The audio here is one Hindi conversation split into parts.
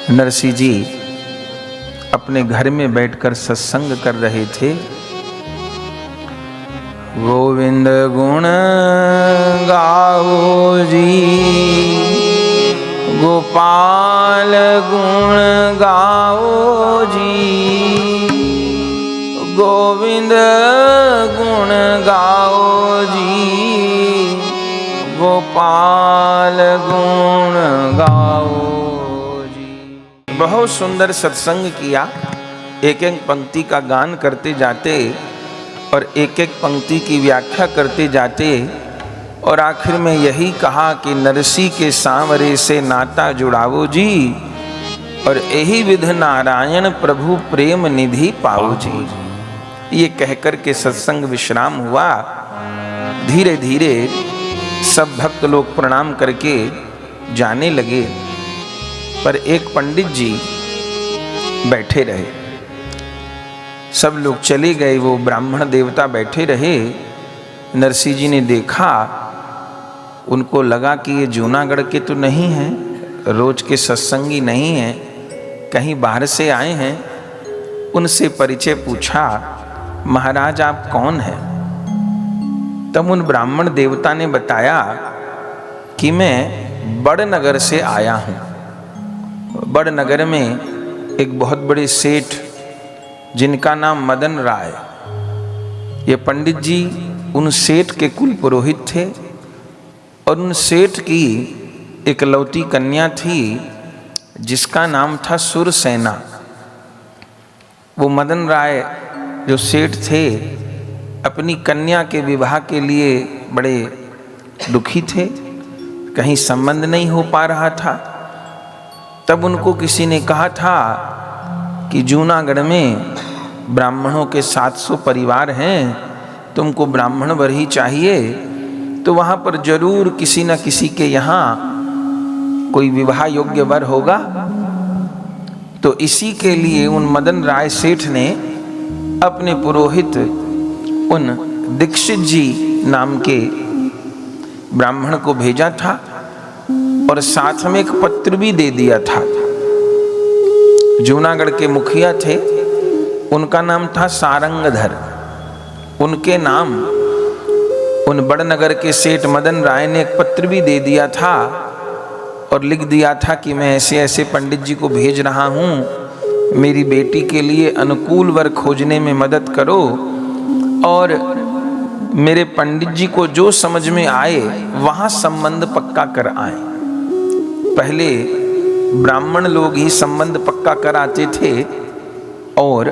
नरसिंह जी अपने घर में बैठकर सत्संग कर रहे थे। गोविंद गुण गाओ जी, गोपाल गुण गाओ जी, गोविंद गुण गाओ जी, गोपाल गुण गाओ जी। बहुत सुंदर सत्संग किया। एक एक पंक्ति का गान करते जाते और एक एक पंक्ति की व्याख्या करते जाते और आखिर में यही कहा कि नरसिंह के सांवरे से नाता जुड़ावो जी और यही विध नारायण प्रभु प्रेम निधि पाओ जी। ये कहकर के सत्संग विश्राम हुआ। धीरे धीरे सब भक्त लोग प्रणाम करके जाने लगे, पर एक पंडित जी बैठे रहे। सब लोग चले गए, वो ब्राह्मण देवता बैठे रहे। नरसिंह जी ने देखा, उनको लगा कि ये जूनागढ़ के तो नहीं हैं, रोज के सत्संगी नहीं हैं, कहीं बाहर से आए हैं। उनसे परिचय पूछा, महाराज आप कौन हैं? तब उन ब्राह्मण देवता ने बताया कि मैं बड़नगर से आया हूँ। बड़नगर में एक बहुत बड़े सेठ जिनका नाम मदन राय, ये पंडित जी उन सेठ के कुल पुरोहित थे और उन सेठ की इकलौती कन्या थी जिसका नाम था सुरसेना। वो मदन राय जो सेठ थे अपनी कन्या के विवाह के लिए बड़े दुखी थे, कहीं संबंध नहीं हो पा रहा था। तब उनको किसी ने कहा था कि जूनागढ़ में ब्राह्मणों के 700 परिवार हैं, तुमको ब्राह्मण वर ही चाहिए, तो वहाँ पर जरूर किसी न किसी के यहाँ कोई विवाह योग्य वर होगा। तो इसी के लिए उन मदन राय सेठ ने अपने पुरोहित उन दीक्षित जी नाम के ब्राह्मण को भेजा था और साथ में एक पत्र भी दे दिया था। जूनागढ़ के मुखिया थे, उनका नाम था सारंगधर। उनके नाम उन बड़नगर के सेठ मदन राय ने एक पत्र भी दे दिया था और लिख दिया था कि मैं ऐसे ऐसे पंडित जी को भेज रहा हूँ, मेरी बेटी के लिए अनुकूल वर खोजने में मदद करो और मेरे पंडित जी को जो समझ में आए वहाँ संबंध पक्का कर आए। पहले ब्राह्मण लोग ही संबंध पक्का कराते थे और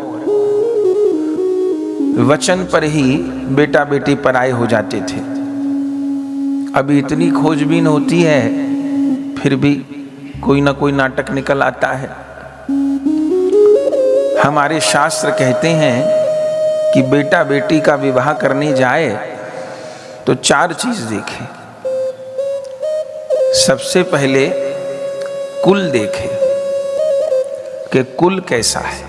वचन पर ही बेटा बेटी पराये हो जाते थे। अभी इतनी खोजबीन होती है, फिर भी कोई ना कोई नाटक निकल आता है। हमारे शास्त्र कहते हैं कि बेटा बेटी का विवाह करने जाए तो 4 चीज देखे। सबसे पहले कुल देखे कि कुल कैसा है,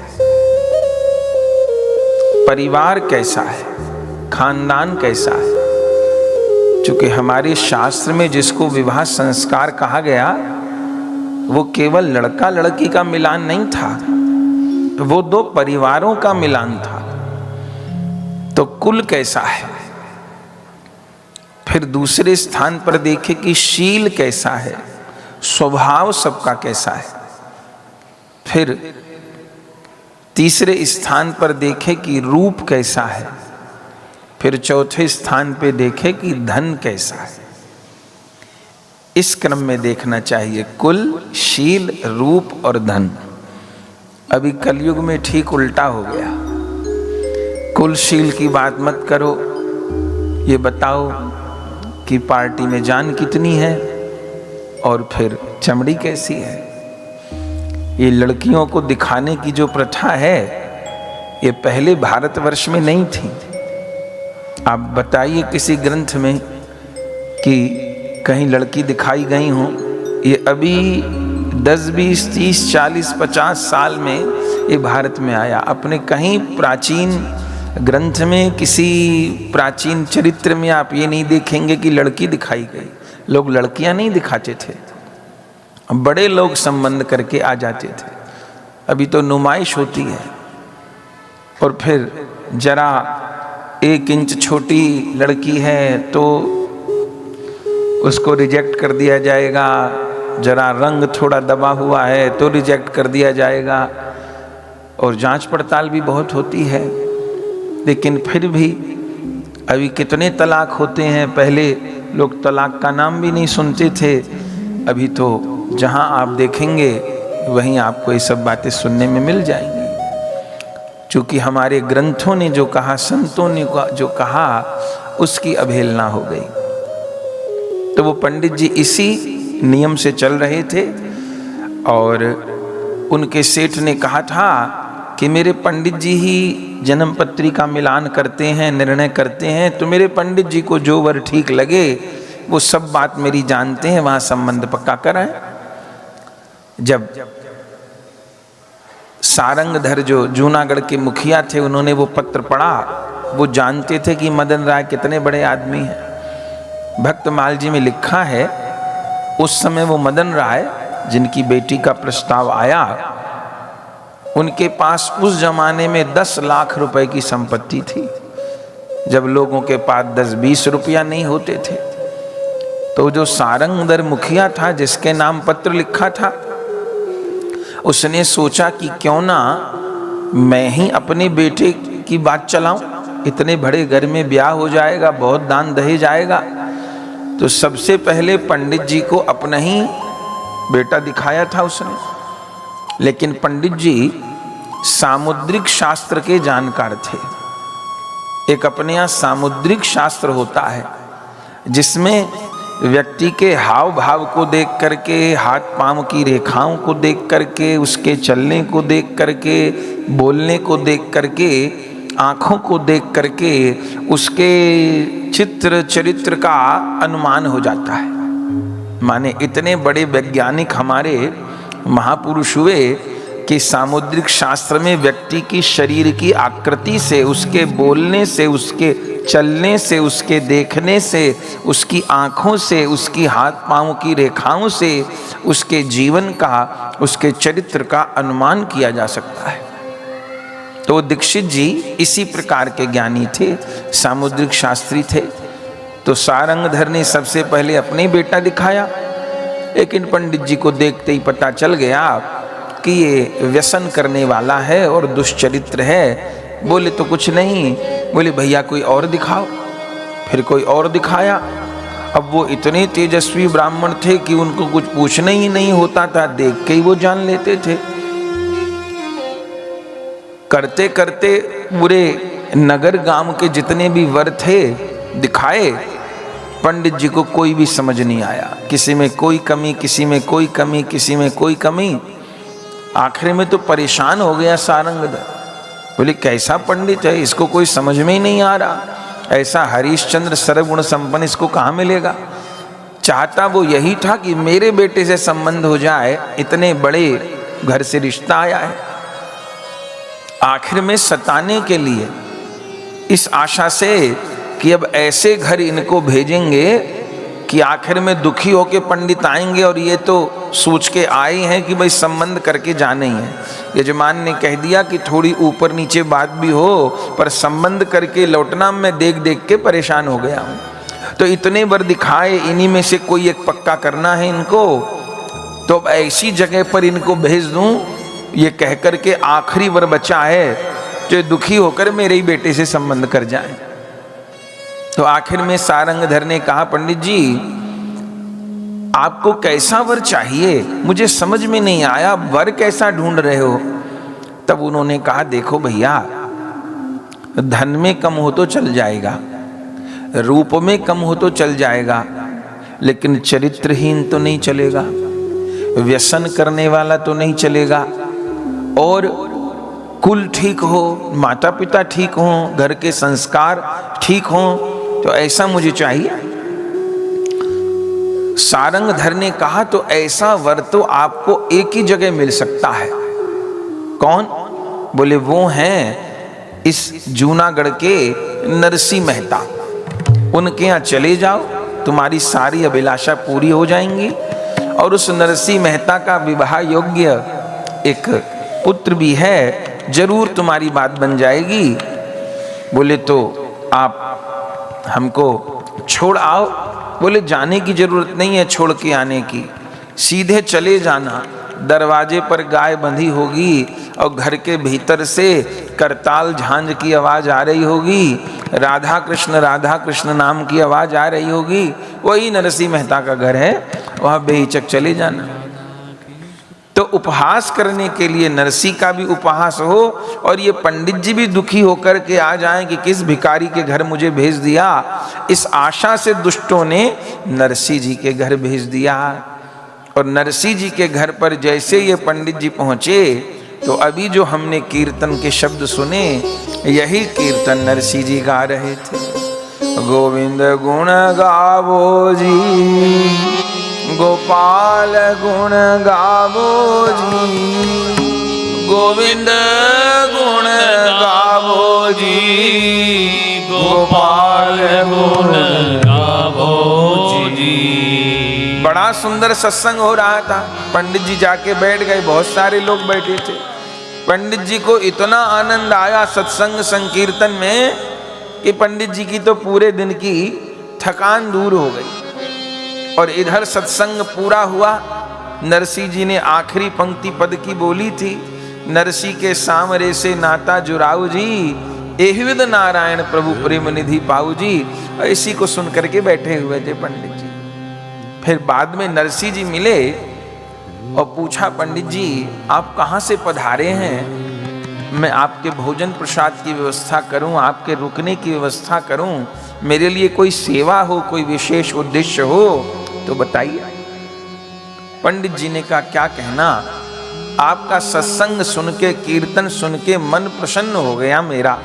परिवार कैसा है, खानदान कैसा है। चूंकि हमारे शास्त्र में जिसको विवाह संस्कार कहा गया वो केवल लड़का लड़की का मिलान नहीं था, वो 2 परिवारों का मिलान था। तो कुल कैसा है। फिर दूसरे स्थान पर देखे कि शील कैसा है, स्वभाव सबका कैसा है। फिर तीसरे स्थान पर देखे कि रूप कैसा है। फिर चौथे स्थान पे देखे कि धन कैसा है। इस क्रम में देखना चाहिए, कुल, शील, रूप और धन। अभी कलयुग में ठीक उल्टा हो गया। कुलशील की बात मत करो, ये बताओ कि पार्टी में जान कितनी है और फिर चमड़ी कैसी है। ये लड़कियों को दिखाने की जो प्रथा है ये पहले भारतवर्ष में नहीं थी। आप बताइए किसी ग्रंथ में कि कहीं लड़की दिखाई गई हो। ये अभी 10, 20, 30, 40, 50 साल में ये भारत में आया। अपने कहीं प्राचीन ग्रंथ में, किसी प्राचीन चरित्र में आप ये नहीं देखेंगे कि लड़की दिखाई गई। लोग लड़कियां नहीं दिखाते थे, बड़े लोग संबंध करके आ जाते थे। अभी तो नुमाइश होती है और फिर जरा 1 इंच छोटी लड़की है तो उसको रिजेक्ट कर दिया जाएगा, जरा रंग थोड़ा दबा हुआ है तो रिजेक्ट कर दिया जाएगा, और जांच पड़ताल भी बहुत होती है। लेकिन फिर भी अभी कितने तलाक होते हैं, पहले लोग तलाक का नाम भी नहीं सुनते थे। अभी तो जहां आप देखेंगे वहीं आपको ये सब बातें सुनने में मिल जाएंगी। क्योंकि हमारे ग्रंथों ने जो कहा, संतों ने जो कहा, उसकी अवहेलना हो गई। तो वो पंडित जी इसी नियम से चल रहे थे और उनके सेठ ने कहा था कि मेरे पंडित जी ही जन्म पत्री का मिलान करते हैं, निर्णय करते हैं, तो मेरे पंडित जी को जो वर ठीक लगे वो सब बात मेरी जानते हैं, वहां संबंध पक्का कराएं। जब सारंगधर जो जूनागढ़ के मुखिया थे, उन्होंने वो पत्र पढ़ा, वो जानते थे कि मदन राय कितने बड़े आदमी हैं। भक्तमाल जी में लिखा है, उस समय वो मदन राय जिनकी बेटी का प्रस्ताव आया, उनके पास उस जमाने में 10 लाख रुपए की संपत्ति थी, जब लोगों के पास 10-20 रुपया नहीं होते थे। तो जो सारंगधर मुखिया था, जिसके नाम पत्र लिखा था, उसने सोचा कि क्यों ना मैं ही अपने बेटे की बात चलाऊं, इतने बड़े घर में ब्याह हो जाएगा, बहुत दान दहेज आएगा। तो सबसे पहले पंडित जी को अपना ही बेटा दिखाया था उसने। लेकिन पंडित जी सामुद्रिक शास्त्र के जानकार थे। एक अपने यहाँ सामुद्रिक शास्त्र होता है जिसमें व्यक्ति के हाव भाव को देख करके, हाथ पांव की रेखाओं को देख करके, उसके चलने को देख करके, बोलने को देख करके, आँखों को देख करके उसके चित्र चरित्र का अनुमान हो जाता है। माने इतने बड़े वैज्ञानिक हमारे महापुरुष हुए कि सामुद्रिक शास्त्र में व्यक्ति की शरीर की आकृति से, उसके बोलने से, उसके चलने से, उसके देखने से, उसकी आँखों से, उसकी हाथ पांव की रेखाओं से उसके जीवन का, उसके चरित्र का अनुमान किया जा सकता है। तो दीक्षित जी इसी प्रकार के ज्ञानी थे, सामुद्रिक शास्त्री थे। तो सारंगधर ने सबसे पहले अपने बेटा दिखाया, लेकिन पंडित जी को देखते ही पता चल गया कि ये व्यसन करने वाला है और दुष्चरित्र है। बोले तो कुछ नहीं, बोले भैया कोई और दिखाओ। फिर कोई और दिखाया। अब वो इतने तेजस्वी ब्राह्मण थे कि उनको कुछ पूछना ही नहीं होता था, देख के ही वो जान लेते थे। करते करते पूरे नगर गांव के जितने भी वर थे दिखाए, पंडित जी को कोई भी समझ नहीं आया। किसी में कोई कमी, किसी में कोई कमी, किसी में कोई कमी। आखिर में तो परेशान हो गया सारंगधर। बोले कैसा पंडित है, इसको कोई समझ में ही नहीं आ रहा। ऐसा हरिश्चंद्र सर्वगुण संपन्न इसको कहाँ मिलेगा। चाहता वो यही था कि मेरे बेटे से संबंध हो जाए, इतने बड़े घर से रिश्ता आया है। आखिर में सताने के लिए, इस आशा से कि अब ऐसे घर इनको भेजेंगे कि आखिर में दुखी होके पंडित आएंगे और ये तो सोच के आए हैं कि भाई संबंध करके जाना ही है। यजमान ने कह दिया कि थोड़ी ऊपर नीचे बात भी हो, पर संबंध करके लौटना, मैं देख देख के परेशान हो गया हूँ। तो इतने वर दिखाए, इन्हीं में से कोई एक पक्का करना है इनको। तो अब ऐसी जगह पर इनको भेज दूं, ये कह करके आखिरी वर बचा है जो दुखी होकर मेरे ही बेटे से संबंध कर जाए। तो आखिर में सारंगधर ने कहा, पंडित जी आपको कैसा वर चाहिए, मुझे समझ में नहीं आया, वर कैसा ढूंढ रहे हो। तब उन्होंने कहा, देखो भैया, धन में कम हो तो चल जाएगा, रूप में कम हो तो चल जाएगा, लेकिन चरित्रहीन तो नहीं चलेगा, व्यसन करने वाला तो नहीं चलेगा, और कुल ठीक हो, माता पिता ठीक हो, घर के संस्कार ठीक हो, तो ऐसा मुझे चाहिए। सारंगधर ने कहा, तो ऐसा वर तो आपको एक ही जगह मिल सकता है। कौन? बोले वो हैं इस जूनागढ़ के नरसी मेहता। उनके यहाँ चले जाओ, तुम्हारी सारी अभिलाषा पूरी हो जाएंगी और उस नरसिंह मेहता का विवाह योग्य एक पुत्र भी है, जरूर तुम्हारी बात बन जाएगी। बोले तो आप हमको छोड़ आओ। बोले जाने की जरूरत नहीं है छोड़ के आने की, सीधे चले जाना। दरवाजे पर गाय बंधी होगी और घर के भीतर से करताल झांझ की आवाज आ रही होगी, राधा कृष्ण नाम की आवाज आ रही होगी। वही नरसिंह मेहता का घर है, वहां बेहिचक चले जाना। तो उपहास करने के लिए नरसिंह का भी उपहास हो और ये पंडित जी भी दुखी होकर के आ जाएं कि किस भिखारी के घर मुझे भेज दिया, इस आशा से दुष्टों ने नरसिंह जी के घर भेज दिया। और नरसिंह जी के घर पर जैसे ये पंडित जी पहुंचे तो अभी जो हमने कीर्तन के शब्द सुने, यही कीर्तन नरसिंह जी गा रहे थे। गोविंद गुण गावो जी, गोपाल गुण गावो जी, गोविंद गुण गावो जी, गोपाल गुण गावो जी। बड़ा सुंदर सत्संग हो रहा था। पंडित जी जाके बैठ गए, बहुत सारे लोग बैठे थे। पंडित जी को इतना आनंद आया सत्संग संकीर्तन में कि पंडित जी की तो पूरे दिन की थकान दूर हो गई। और इधर सत्संग पूरा हुआ। नरसिंह जी ने आखिरी पंक्ति पद की बोली थी, नरसिंह के सामरे से नाता जुड़ाऊ जी, एहिविद नारायण प्रभु प्रेम निधि पाऊ जी। इसी को सुन करके बैठे हुए थे पंडित जी। फिर बाद में नरसिंह जी मिले और पूछा, पंडित जी आप कहाँ से पधारे हैं? मैं आपके भोजन प्रसाद की व्यवस्था करूं, आपके रुकने की व्यवस्था करूं, मेरे लिए कोई सेवा हो, कोई विशेष उद्देश्य हो तो बताइए। पंडित जी ने कहा, क्या कहना, आपका सत्संग सुन के, कीर्तन सुन के मन प्रसन्न हो गया मेरा।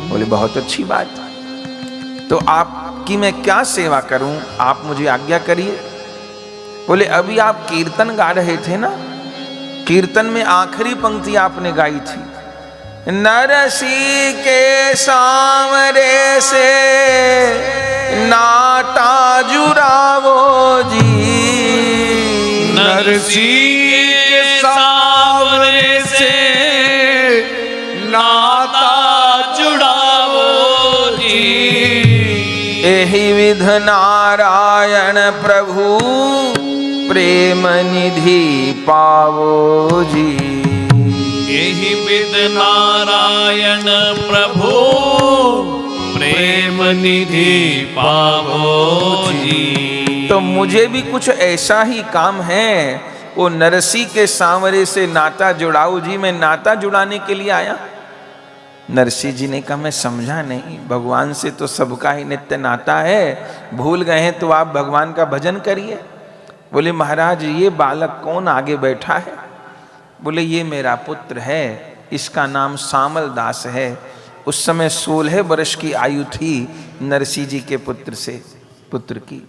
बोले बहुत अच्छी बात, तो आपकी मैं क्या सेवा करूं, आप मुझे आज्ञा करिए। बोले अभी आप कीर्तन गा रहे थे ना, कीर्तन में आखिरी पंक्ति आपने गाई थी, नरसिंह के सामरे से नाता जुड़ावो जी, नरसिंह के सामरे से नाता जुड़ावो जी, एहि विध नारायण प्रभु प्रेम निधि पावो जी, एहि विध नारायण प्रभु प्रेम निधि पावो जी। तो मुझे भी कुछ ऐसा ही काम है, वो नरसिंह के सांवरे से नाता जुड़ाऊ जी, मैं नाता जुड़ाने के लिए आया। नरसिंह जी ने कहा, मैं समझा नहीं, भगवान से तो सबका ही नित्य नाता है, भूल गए हैं तो आप भगवान का भजन करिए। बोले महाराज ये बालक कौन आगे बैठा है? बोले ये मेरा पुत्र है, इसका नाम सामल दास है। उस समय 16 वर्ष की आयु थी नरसिंह जी के पुत्र की।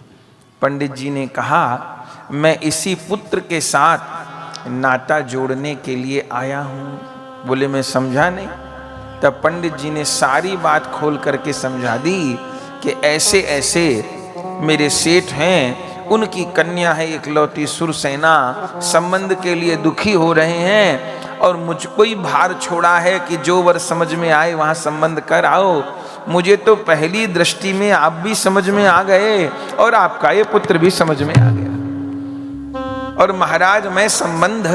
पंडित जी ने कहा, मैं इसी पुत्र के साथ नाता जोड़ने के लिए आया हूँ। बोले मैं समझा नहीं। तब पंडित जी ने सारी बात खोल करके समझा दी कि ऐसे ऐसे मेरे सेठ हैं, उनकी कन्या है इकलौती सुरसेना, संबंध के लिए दुखी हो रहे हैं और मुझको ही भार छोड़ा है कि जो वर समझ में आए वहां संबंध कर आओ। मुझे तो पहली दृष्टि में आप भी समझ में आ गए और आपका ये पुत्र भी समझ में आ गया, और महाराज मैं संबंध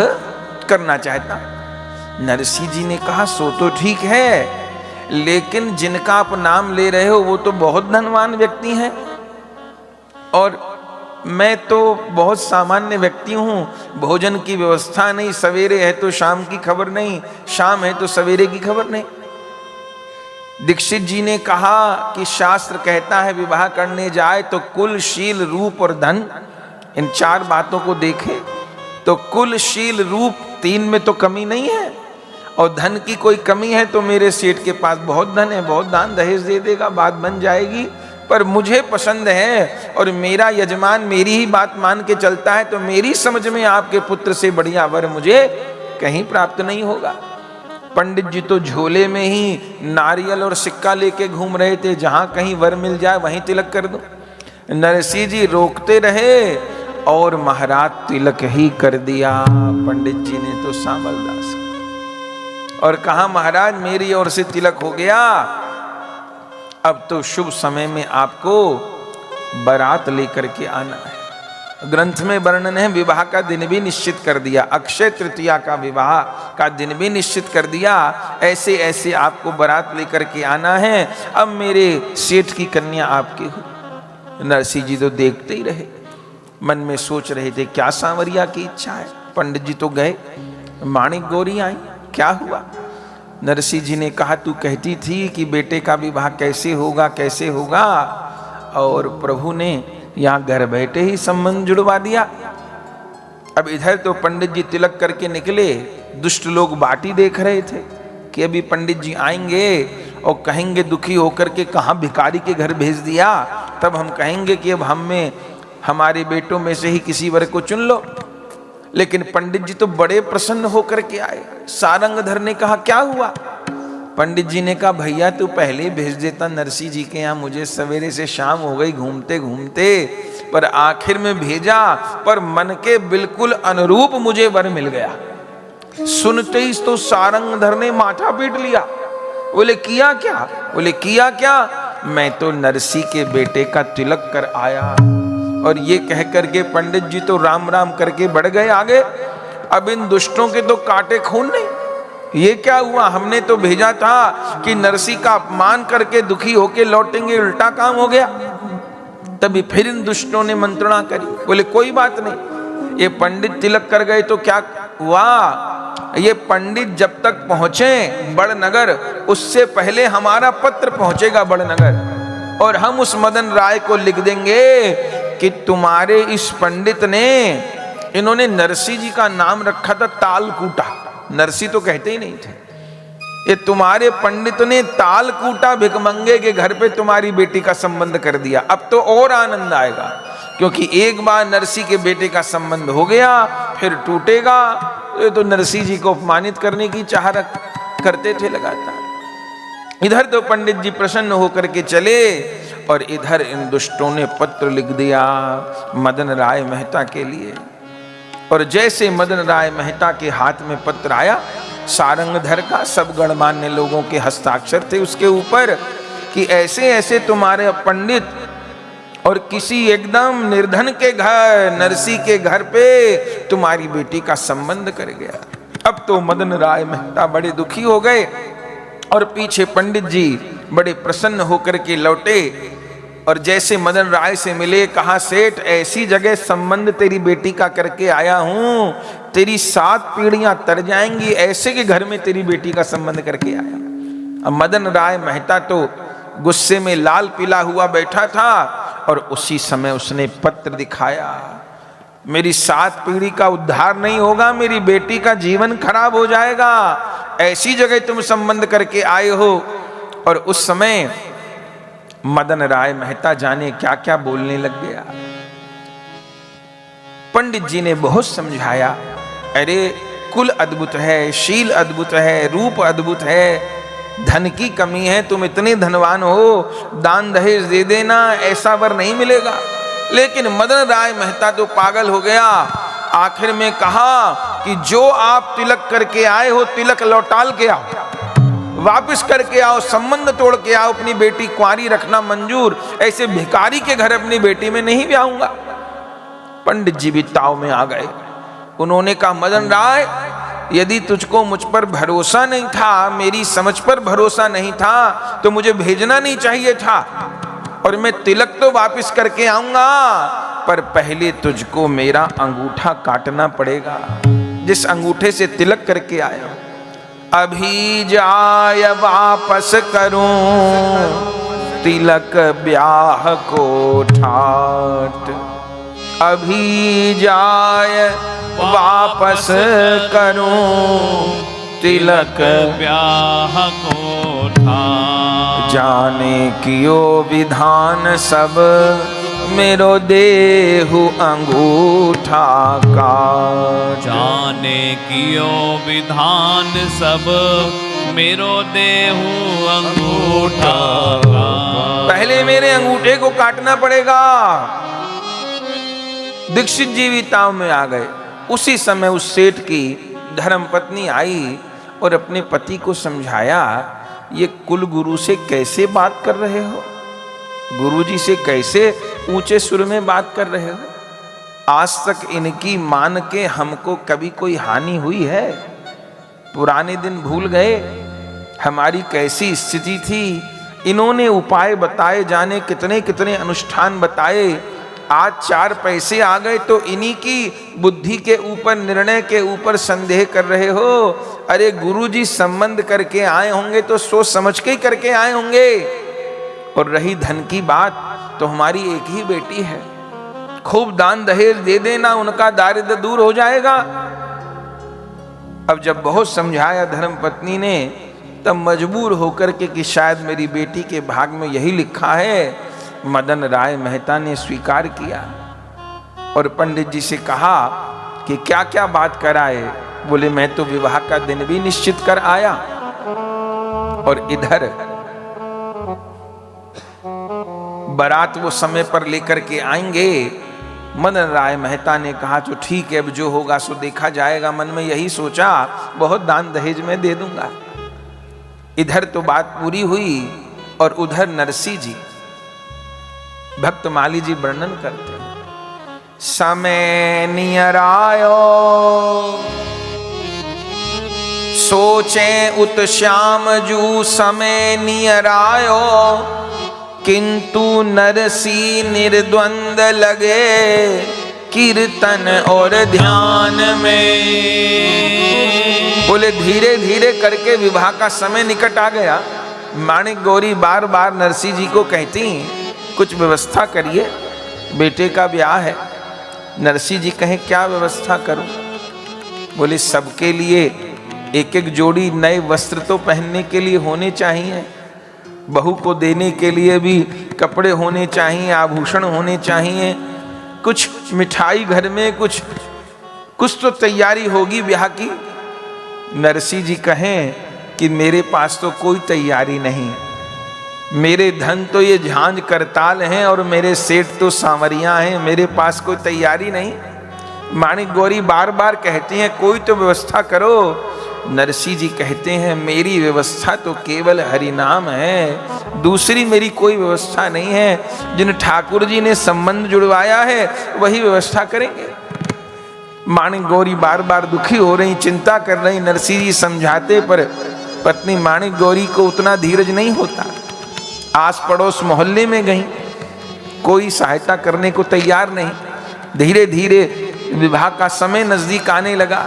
करना चाहता। नरसिंह जी ने कहा, सो तो ठीक है, लेकिन जिनका आप नाम ले रहे हो वो तो बहुत धनवान व्यक्ति हैं और मैं तो बहुत सामान्य व्यक्ति हूँ। भोजन की व्यवस्था नहीं, सवेरे है तो शाम की खबर नहीं, शाम है तो सवेरे की खबर नहीं। दीक्षित जी ने कहा कि शास्त्र कहता है विवाह करने जाए तो कुल, शील, रूप और धन, इन 4 बातों को देखे तो कुल, शील, रूप 3 में तो कमी नहीं है, और धन की कोई कमी है तो मेरे सेठ के पास बहुत धन है, बहुत दान दहेज दे देगा, बात बन जाएगी। पर मुझे पसंद है और मेरा यजमान मेरी ही बात मान के चलता है, तो मेरी समझ में आपके पुत्र से बढ़िया वर मुझे कहीं प्राप्त नहीं होगा। पंडित जी तो झोले में ही नारियल और सिक्का लेके घूम रहे थे, जहां कहीं वर मिल जाए वहीं तिलक कर दो। नरसिंह जी रोकते रहे और महाराज तिलक ही कर दिया। पंडित जी ने तो सांबलदास और कहा महाराज मेरी ओर से तिलक हो गया, अब तो शुभ समय में आपको बारात लेकर के आना है। ग्रंथ में वर्णन है, विवाह का दिन भी निश्चित कर दिया, अक्षय तृतीया का विवाह का दिन भी निश्चित कर दिया। ऐसे ऐसे आपको बारात लेकर के आना है, अब मेरे सेठ की कन्या आपकी हो। नरसिंह जी तो देखते ही रहे, मन में सोच रहे थे क्या सांवरिया की इच्छा है। पंडित जी तो गए, माणिक गौरी आई, क्या हुआ? नरसिंह जी ने कहा तू कहती थी कि बेटे का विवाह कैसे होगा कैसे होगा, और प्रभु ने यहाँ घर बैठे ही संबंध जुड़वा दिया। अब इधर तो पंडित जी तिलक करके निकले, दुष्ट लोग बाटी देख रहे थे कि अभी पंडित जी आएंगे और कहेंगे दुखी होकर के कहाँ भिखारी के घर भेज दिया, तब हम कहेंगे कि अब हम में हमारे बेटों में से ही किसी वर्ग को चुन लो। लेकिन पंडित जी तो बड़े प्रसन्न होकर के आए। सारंगधर ने कहा क्या हुआ? पंडित जी ने कहा भैया तू पहले भेज देता नरसिंह जी के यहाँ, मुझे सवेरे से शाम हो गई घूमते घूमते, पर आखिर में भेजा, पर मन के बिल्कुल अनुरूप मुझे वर मिल गया। सुनते ही तो सारंगधर ने माथा पीट लिया। बोले किया क्या? बोले किया क्या, मैं तो नरसिंह के बेटे का तिलक कर आया। और ये कह करके पंडित जी तो राम राम करके बढ़ गए आगे। अब इन दुष्टों के तो काटे खून नहीं। ये क्या हुआ? हमने तो भेजा था कि नरसिंह का अपमान करके दुखी होके लौटेंगे, उल्टा काम हो गया। तभी फिर इन दुष्टों ने मंत्रणा करी। बोले कोई बात नहीं, ये पंडित तिलक कर गए तो क्या हुआ, ये पंडित जब तक पहुंचे बड़नगर उससे पहले हमारा पत्र पहुंचेगा बड़नगर, और हम उस मदन राय को लिख देंगे कि तुम्हारे इस पंडित ने, इन्होंने नरसिंह जी का नाम रखा था तालकूटा, नरसिंह तो कहते ही नहीं थे, ये तुम्हारे पंडित ने तालकूटा भिखमंगे के घर पे तुम्हारी बेटी का संबंध कर दिया। अब तो और आनंद आएगा, क्योंकि एक बार नरसिंह के बेटे का संबंध हो गया फिर टूटेगा। ये तो नरसिंह जी को अपमानित करने की चाह करते थे लगातार। इधर तो पंडित जी प्रसन्न होकर के चले, और इधर इन दुष्टों ने पत्र लिख दिया मदन राय मेहता के लिए। और जैसे मदन राय मेहता के हाथ में पत्र आया, सारंगधर का, सब गणमान्य लोगों के हस्ताक्षर थे उसके ऊपर, कि ऐसे ऐसे तुम्हारे पंडित और किसी एकदम निर्धन के घर, नरसिंह के घर पे तुम्हारी बेटी का संबंध कर गया। अब तो मदन राय मेहता बड़े दुखी हो गए, और पीछे पंडित जी बड़े प्रसन्न होकर के लौटे। और जैसे मदन राय से मिले, कहा सेठ ऐसी जगह संबंध तेरी बेटी का करके आया हूं, तेरी 7 पीढ़ियां तर जाएंगी, ऐसे के घर में तेरी बेटी का संबंध करके आया। अब मदन राय मेहता तो गुस्से में लाल पीला हुआ बैठा था, और उसी समय उसने पत्र दिखाया, मेरी 7 पीढ़ी का उद्धार नहीं होगा, मेरी बेटी का जीवन खराब हो जाएगा, ऐसी जगह तुम संबंध करके आए हो। और उस समय मदन राय मेहता जाने क्या क्या बोलने लग गया। पंडित जी ने बहुत समझाया, अरे कुल अद्भुत है, शील अद्भुत है, रूप अद्भुत है, धन की कमी है, तुम इतने धनवान हो, दान दहेज दे देना, ऐसा वर नहीं मिलेगा। लेकिन मदन राय मेहता तो पागल हो गया। आखिर में कहा कि जो आप तिलक करके आए हो तिलक लौटाल के आओ, वापस करके आओ, संबंध तोड़ के आओ, अपनी बेटी कुंवारी रखना मंजूर, ऐसे भिखारी के घर अपनी बेटी में नहीं ब्याहूंगा। पंडित जी भी ताव में आ गए। उन्होंने कहा मदन राय, यदि तुझको मुझ पर भरोसा नहीं था, मेरी समझ पर भरोसा नहीं था, तो मुझे भेजना नहीं चाहिए था, और मैं तिलक तो वापस करके आऊंगा, पर पहले तुझको मेरा अंगूठा काटना पड़ेगा, जिस अंगूठे से तिलक करके आया। अभी जाय वापस करूं तिलक ब्याह को ठाट, अभी जाय वापस करूं तिलक ब्याह को ठाट, जाने कियो विधान सब मेरो देहु अंगूठा काट, जाने कियो विधान सब मेरो देहु अंगूठा काट। पहले मेरे अंगूठे को काटना पड़ेगा। दीक्षित जी भी ताव में आ गए। उसी समय उस सेठ की धर्मपत्नी आई और अपने पति को समझाया, ये कुल गुरु से कैसे बात कर रहे हो, गुरुजी से कैसे ऊंचे सुर में बात कर रहे हो, आज तक इनकी मान के हमको कभी कोई हानि हुई है? पुराने दिन भूल गए हमारी कैसी स्थिति थी? इन्होंने उपाय बताए जाने कितने कितने अनुष्ठान बताए, आज 4 पैसे आ गए तो इन्हीं की बुद्धि के ऊपर, निर्णय के ऊपर संदेह कर रहे हो। अरे गुरुजी संबंध करके आए होंगे तो सोच समझ के ही करके आए होंगे। और रही धन की बात, तो हमारी एक ही बेटी है, खूब दान दहेज दे देना, उनका दारिद्र्य दूर हो जाएगा। अब जब बहुत समझाया धर्मपत्नी ने, तब मजबूर होकर के कि शायद मेरी बेटी के भाग में यही लिखा है, मदन राय मेहता ने स्वीकार किया और पंडित जी से कहा कि क्या क्या बात कराए। बोले मैं तो विवाह का दिन भी निश्चित कर आया, और इधर बारात वो समय पर लेकर के आएंगे। मदन राय मेहता ने कहा तो ठीक है, अब जो होगा सो देखा जाएगा। मन में यही सोचा, बहुत दान दहेज में दे दूंगा। इधर तो बात पूरी हुई, और उधर नरसी जी, भक्तमाली जी वर्णन करते हैं, समय नियर आयो सोचे उत श्याम जू, समय नियर आयो किंतु नरसी निर्द्वंद लगे, कीर्तन और ध्यान में। बोले धीरे धीरे करके विवाह का समय निकट आ गया। माणिक गौरी बार बार नरसी जी को कहती, कुछ व्यवस्था करिए, बेटे का ब्याह है। नरसी जी कहे क्या व्यवस्था करूं? बोले सबके लिए एक एक जोड़ी नए वस्त्र तो पहनने के लिए होने चाहिए, बहू को देने के लिए भी कपड़े होने चाहिए, आभूषण होने चाहिए, कुछ मिठाई घर में, कुछ तो तैयारी होगी ब्याह की। नरसी जी कहें कि मेरे पास तो कोई तैयारी नहीं, मेरे धन तो ये झांझ करताल हैं और मेरे सेठ तो सांवरियां हैं, मेरे पास कोई तैयारी नहीं। माणिक गौरी बार बार कहती हैं कोई तो व्यवस्था करो। नरसी जी कहते हैं मेरी व्यवस्था तो केवल हरिनाम है, दूसरी मेरी कोई व्यवस्था नहीं है। जिन ठाकुर जी ने संबंध जुड़वाया है वही व्यवस्था करेंगे। माणिक गौरी बार बार दुखी हो रही, चिंता कर रही। नरसी जी समझाते, पर पत्नी माणिक गौरी को उतना धीरज नहीं होता। आस पड़ोस मोहल्ले में गई, कोई सहायता करने को तैयार नहीं। धीरे धीरे विवाह का समय नजदीक आने लगा।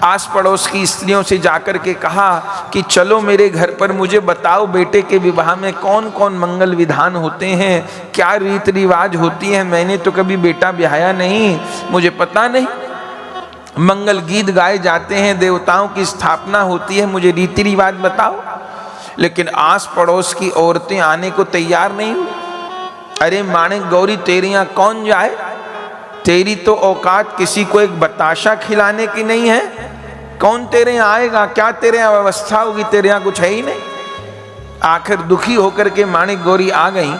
आस पड़ोस की स्त्रियों से जाकर के कहा कि चलो मेरे घर पर, मुझे बताओ बेटे के विवाह में कौन कौन मंगल विधान होते हैं, क्या रीति रिवाज होती है। मैंने तो कभी बेटा ब्याया नहीं, मुझे पता नहीं। मंगल गीत गाए जाते हैं, देवताओं की स्थापना होती है, मुझे रीति रिवाज बताओ। लेकिन आस पड़ोस की औरतें आने को तैयार नहीं हुई। अरे माणिक गौरी तेरे यहाँ कौन जाए, तेरी तो औकात किसी को एक बताशा खिलाने की नहीं है, कौन तेरे यहाँ आएगा, क्या तेरे यहाँ व्यवस्था होगी, तेरे यहाँ कुछ है ही नहीं। आखिर दुखी होकर के माणिक गौरी आ गई।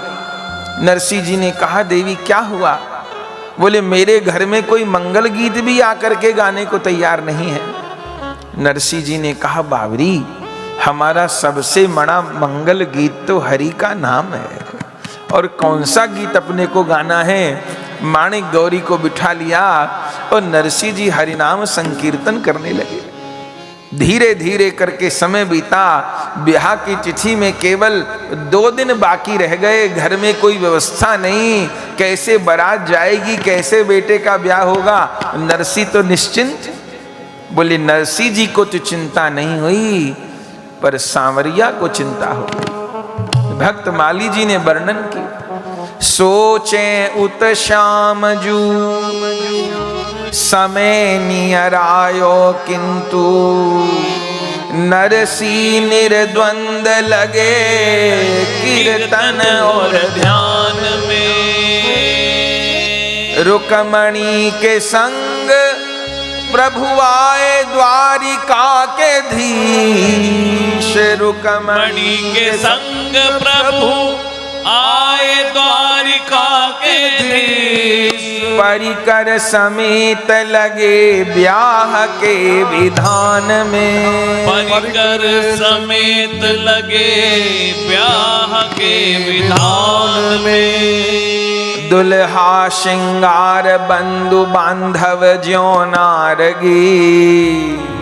नरसी जी ने कहा देवी क्या हुआ? बोले मेरे घर में कोई मंगल गीत भी आकर के गाने को तैयार नहीं है। नरसी जी ने कहा बावरी, हमारा सबसे बड़ा मंगल गीत तो हरि का नाम है, और कौन सा गीत अपने को गाना है। माणिक गौरी को बिठा लिया और नरसी जी हरिनाम संकीर्तन करने लगे। धीरे धीरे करके समय बीता। ब्याह की तिथि में केवल 2 दिन बाकी रह गए। घर में कोई व्यवस्था नहीं, कैसे बारात जाएगी, कैसे बेटे का ब्याह होगा। नरसी तो निश्चिंत। बोले नरसी जी को तो चिंता नहीं हुई, पर सांवरिया को चिंता हो गई। भक्त माली जी ने वर्णन की, सोचे उत श्याम जू समय नियर आयो किंतु नरसी निर्द्वंद लगे, कीर्तन और ध्यान में। रुकमणी के संग प्रभु आए द्वारिका के धीश। रुकमणी के संग प्रभु आए द्वारिका के धीश। परिकर समेत लगे ब्याह के विधान में। परिकर समेत लगे ब्याह के विधान में। दुल्हा श्रृंगार बंधु बांधव ज्यों नारगी।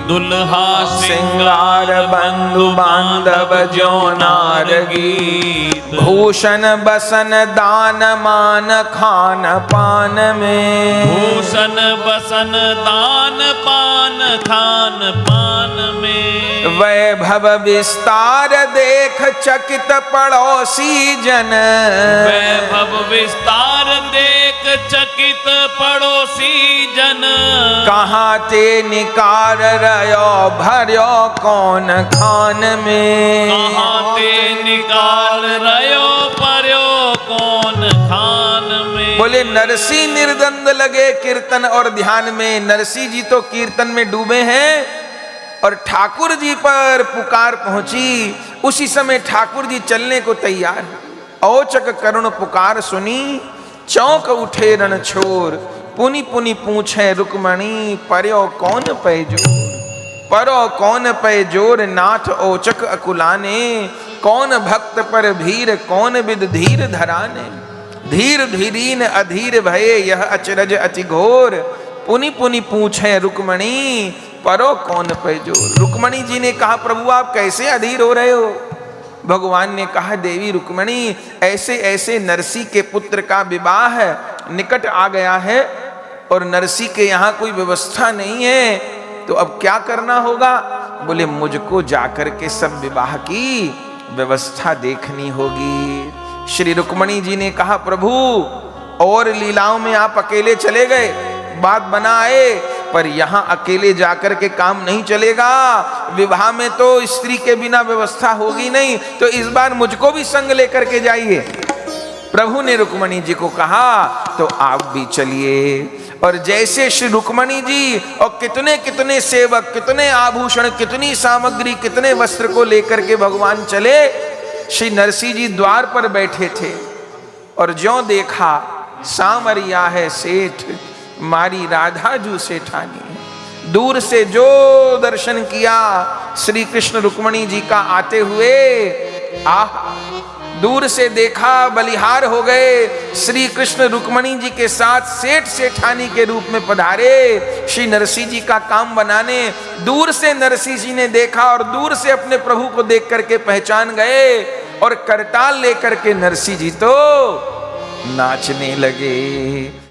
दुल्हा श्रृंगार बंधु बांधव ज्यों नारगी। भूषण बसन दान मान खान पान में। भूषण बसन दान पान खान पान में। वैभव विस्तार देख चकित पड़ोसी जन। वैभव विस्तार देख चकित पड़ोसी जन। कहाँ ते निकार रयो भर्यो कौन खान में। कहाँ ते निकाल रयो पर्यो कौन खान में। बोले नरसी निर्द्वंद लगे कीर्तन और ध्यान में। नरसी जी तो कीर्तन में डूबे हैं और ठाकुर जी पर पुकार पहुंची। उसी समय ठाकुर जी चलने को तैयार। औचक करुण पुकार सुनी चौंक उठे रण छोर। पुनि पुनि पूछे रुक्मणी पर्यो कौन पै जोर। परो कौन पै जोर नाथ औचक अकुलाने। कौन भक्त पर भीर कौन विद धीर धराने। धीर धीरीन अधीर भये यह अचरज अति घोर। पुनि पुनि पूछे रुक्मणी परो कौन पै जोर। रुक्मणी जी ने कहा प्रभु आप कैसे अधीर हो रहे हो। भगवान ने कहा देवी रुक्मणी ऐसे ऐसे नरसी के पुत्र का विवाह निकट आ गया है और नरसी के यहाँ कोई व्यवस्था नहीं है, तो अब क्या करना होगा। बोले मुझको जाकर के सब विवाह की व्यवस्था देखनी होगी। श्री रुक्मणी जी ने कहा प्रभु और लीलाओं में आप अकेले चले गए, बात बनाए, पर यहाँ अकेले जाकर के काम नहीं चलेगा। विवाह में तो स्त्री के बिना व्यवस्था होगी नहीं, तो इस बार मुझको भी संग लेकर के जाइए। प्रभु ने रुक्मणी जी को कहा तो आप भी चलिए। और जैसे श्री रुक्मणी जी और कितने कितने सेवक, कितने आभूषण, कितनी सामग्री, कितने वस्त्र को लेकर के भगवान चले, श्री नरसिंह जी द्वार पर बैठे थे और ज्यों देखा सामरिया है सेठ मारी राधा जू सेठानी। दूर से जो दर्शन किया श्री कृष्ण रुक्मणी जी का आते हुए, आह दूर से देखा बलिहार हो गए। श्री कृष्ण रुक्मणी जी के साथ सेठ सेठानी के रूप में पधारे श्री नरसिंह जी का काम बनाने। दूर से नरसिंह जी ने देखा और दूर से अपने प्रभु को देख करके पहचान गए और करताल लेकर के नरसिंह जी तो नाचने लगे।